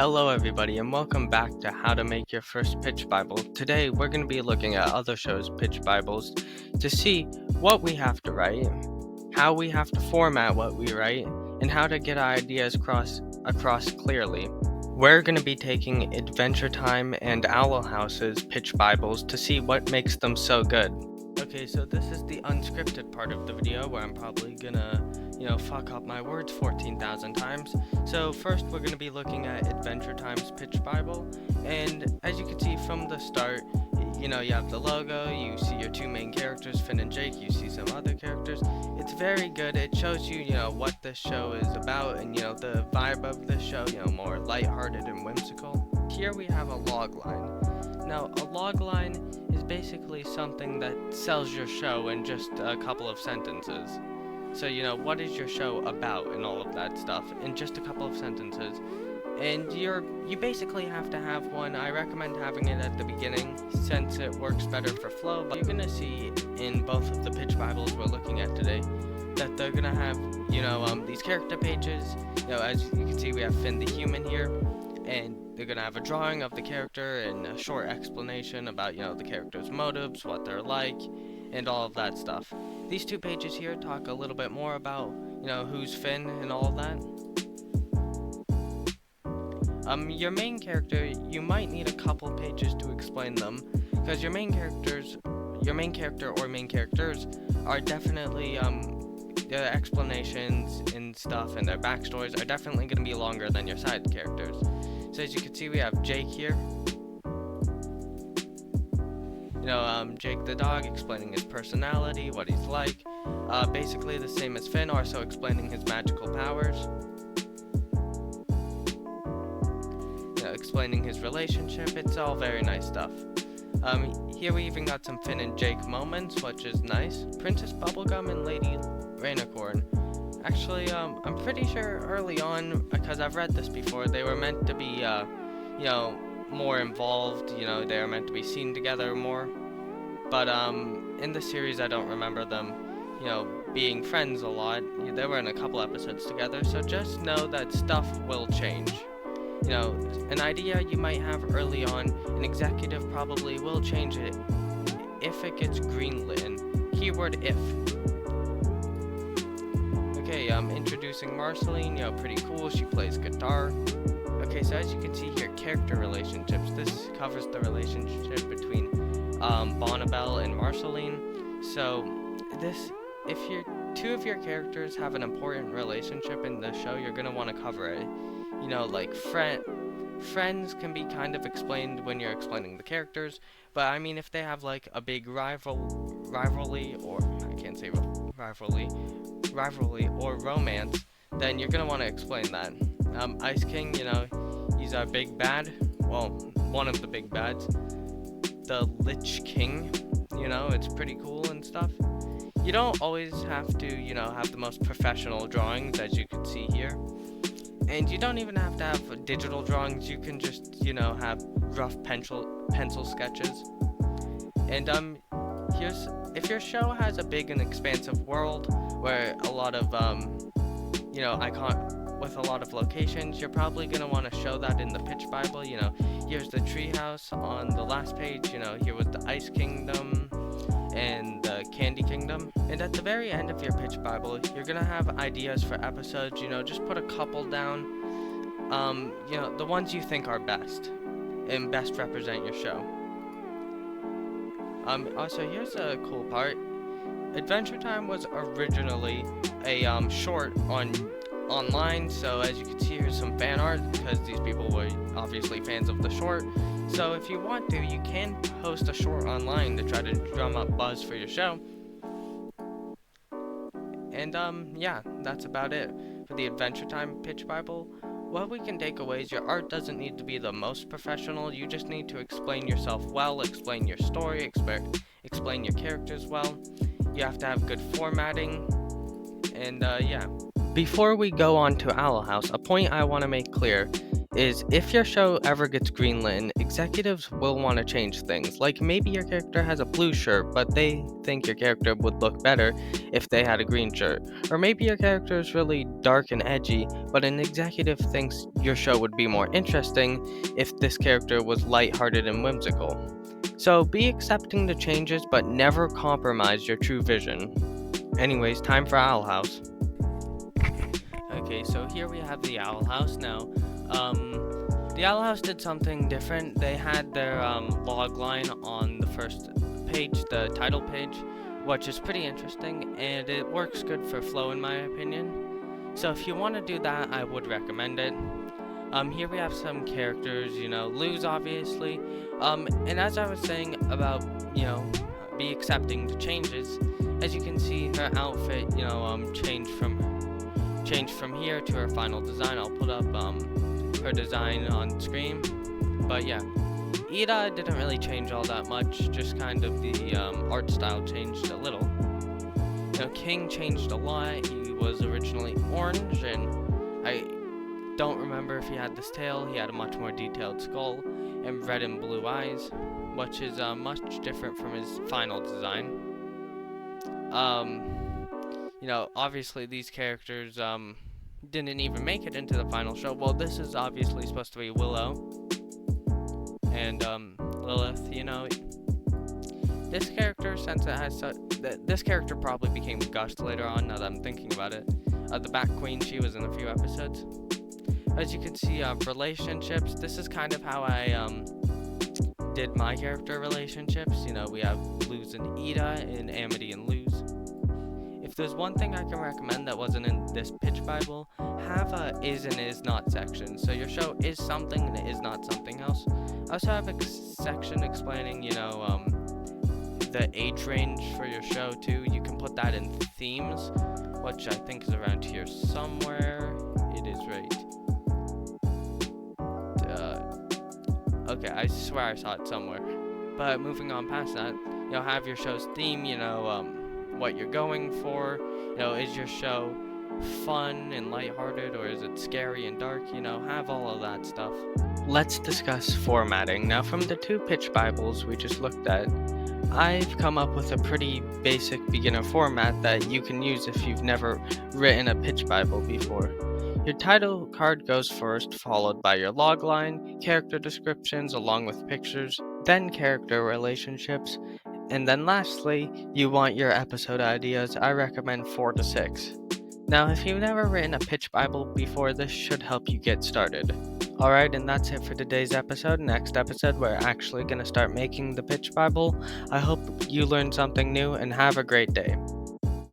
Hello everybody and welcome back to How to Make Your First Pitch Bible. Today we're going to be looking at other shows' pitch Bibles to see what we have to write, how we have to format what we write, and how to get our ideas across clearly. We're going to be taking Adventure Time and Owl House's pitch Bibles to see what makes them so good. Okay, so this is the unscripted part of the video where I'm probably gonna, fuck up my words 14,000 times. So first we're gonna be looking at Adventure Time's pitch Bible, and as you can see from the start, you have the logo, you see your two main characters, Finn and Jake, you see some other characters. It's very good. It shows you, what this show is about and, the vibe of this show, more lighthearted and whimsical. Here we have a log line. Now, a log line is basically something that sells your show in just a couple of sentences. So, what is your show about and all of that stuff in just a couple of sentences. And you basically have to have one. I recommend having it at the beginning since it works better for flow. But you're going to see in both of the pitch Bibles we're looking at today that they're going to have, these character pages. As you can see, we have Finn the human here. And they're going to have a drawing of the character and a short explanation about, the character's motives, what they're like, and all of that stuff. These two pages here talk a little bit more about, who's Finn and all of that. Your main character, you might need a couple pages to explain them, because your main character or main characters are definitely, their explanations and stuff and their backstories are definitely going to be longer than your side characters. So as you can see, we have Jake here. Jake the dog, explaining his personality, what he's like. Basically the same as Finn, also explaining his magical powers. Explaining his relationship. It's all very nice stuff. Here we even got some Finn and Jake moments, which is nice. Princess Bubblegum and Lady Rainicorn. Actually, I'm pretty sure early on, because I've read this before, they were meant to be, more involved, they were meant to be seen together more. But, in the series, I don't remember them, being friends a lot. They were in a couple episodes together, so just know that stuff will change. An idea you might have early on, an executive probably will change it if it gets greenlit. Keyword if. Okay, introducing Marceline, pretty cool, she plays guitar. Okay, so as you can see here, character relationships. This covers the relationship between Bonnabelle and Marceline. So, if two of your characters have an important relationship in the show, you're gonna want to cover it. Like friends can be kind of explained when you're explaining the characters, but I mean, if they have like a big rivalry, or I can't say rivalry or romance, then you're gonna want to explain that. Ice King, he's our big bad. Well, one of the big bads. The Lich King, it's pretty cool and stuff. You don't always have to, have the most professional drawings, as you can see here. And you don't even have to have digital drawings. You can just, have rough pencil sketches. And if your show has a big and expansive world where a lot of with a lot of locations, you're probably gonna want to show that in the pitch Bible. Here's the treehouse on the last page. Here was the Ice Kingdom and the Candy Kingdom. And at the very end of your pitch Bible, you're gonna have ideas for episodes. Just put a couple down. The ones you think are best and best represent your show. Also, here's a cool part. Adventure Time was originally a short online, so as you can see, here's some fan art because these people were obviously fans of the short. So if you want to, you can post a short online to try to drum up buzz for your show. And yeah, that's about it for the Adventure Time pitch Bible. What we can take away is your art doesn't need to be the most professional. You just need to explain yourself well, explain your story, explain your characters well. You have to have good formatting, and yeah. Before we go on to Owl House, a point I want to make clear is if your show ever gets greenlit, executives will want to change things. Like maybe your character has a blue shirt, but they think your character would look better if they had a green shirt. Or maybe your character is really dark and edgy, but an executive thinks your show would be more interesting if this character was lighthearted and whimsical. So be accepting to changes, but never compromise your true vision. Anyways, time for Owl House. Okay, so here we have the Owl House now. The Owl House did something different. They had their log line on the first page, the title page, which is pretty interesting, and it works good for flow in my opinion. So if you want to do that, I would recommend it. Here we have some characters, Luz obviously. And as I was saying about, be accepting the changes, as you can see, her outfit, changed from here to her final design. I'll put up her design on screen. But yeah, Ida didn't really change all that much, just kind of the art style changed a little. King changed a lot. He was originally orange, and I don't remember if he had this tail. He had a much more detailed skull and red and blue eyes, which is much different from his final design. Obviously these characters didn't even make it into the final show. Well, this is obviously supposed to be Willow and Lilith. This character, since it has this character probably became Gus later on. Now that I'm thinking about it, the Bat Queen, she was in a few episodes. As you can see, relationships. This is kind of how I did my character relationships. We have Luz and Ida, and Amity and Luz. If there's one thing I can recommend that wasn't in this pitch Bible, have a is and is not section. So your show is something and it is not something else. I also have a section explaining, the age range for your show too. You can put that in themes, which I think is around here somewhere. It is right. Okay, I swear I saw it somewhere. But moving on past that, have your show's theme, what you're going for. Is your show fun and lighthearted, or is it scary and dark? Have all of that stuff. Let's discuss formatting. Now, from the two pitch Bibles we just looked at, I've come up with a pretty basic beginner format that you can use if you've never written a pitch Bible before. Your title card goes first, followed by your logline, character descriptions along with pictures, then character relationships, and then lastly, you want your episode ideas. I recommend 4 to 6. Now, if you've never written a pitch Bible before, this should help you get started. Alright, and that's it for today's episode. Next episode, we're actually going to start making the pitch Bible. I hope you learned something new, and have a great day.